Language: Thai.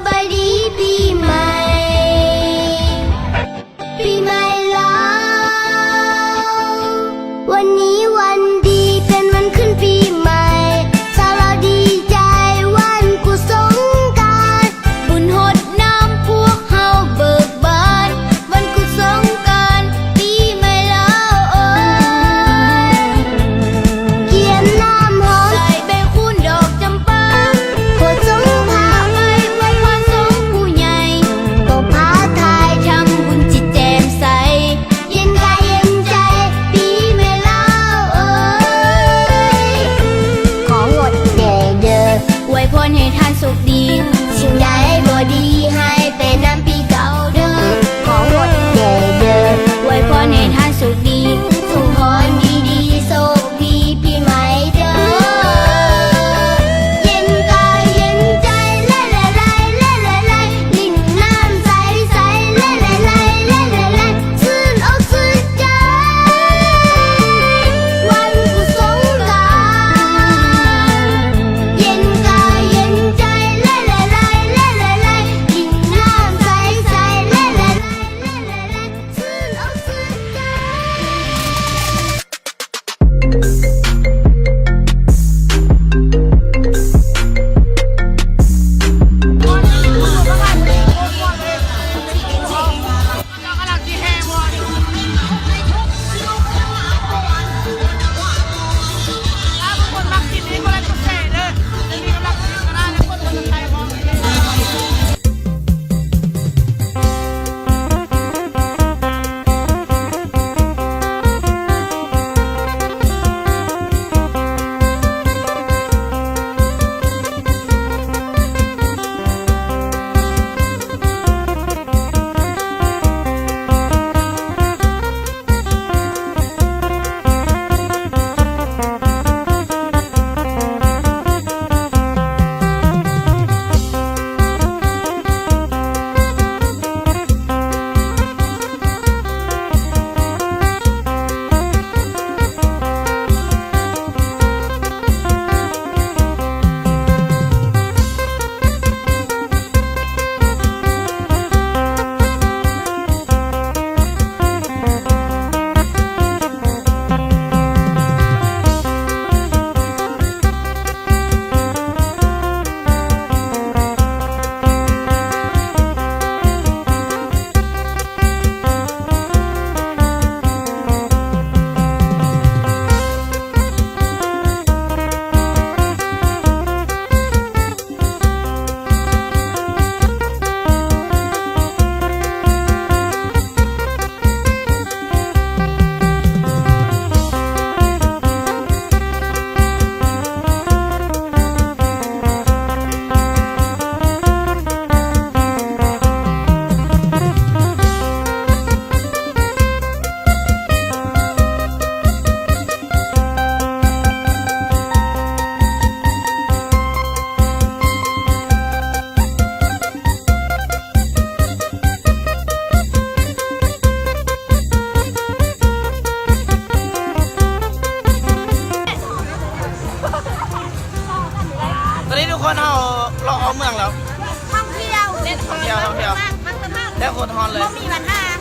บายดีปีใหม่ปีใหม่แล้ววันนี้วันดีเป็นวันขึ้นปีใหม่ชาวเราดีใจวันกุศลกรานต์บุญหดน้ำพวกเฮาเบิกบานวันกุศลกรานต์ปีใหม่แล้วเขียนน้ำหอมใส่ใบคูณดอกจำปาโคจงพาไปไว้พรสงผู้ใหญ่ก็พาทายทำบุญจิตแจ่มใสเย็นกายเย็นใจปีใหม่แล้วของหมดแด่เด้ออวยพรให้ท่านสุขดีสิ่งใดบ่ดีให้เป็นน้ำปีเก่าเด้อของหมดแด่เด้ออวยพรให้ท่านสุขดีสุขพรดีๆโชคดีปีใหม่เด้อเย็นกายเย็นใจเล่เล่ไล่เล่เล่ไล่ลิ้นน้ำใสใสเล่เล่ไล่เล่เล่ไล่ชื่นอกชื่นใจวันกุศลกรานต์เย็นกายเย็นใจเล่เล่ไล่เล่เล่ไล่ลิ้นน้ำใสใสเล่เล่ไล่เล่เล่ไล่ชื่นอกชื่นใจ ตอนนี้ทุกคนเราเอาเมืองแล้ว ท่องเที่ยวเล่น ท่องเที่ยว มันสนุก แล้วโคตรฮอนเลย มีปัญหา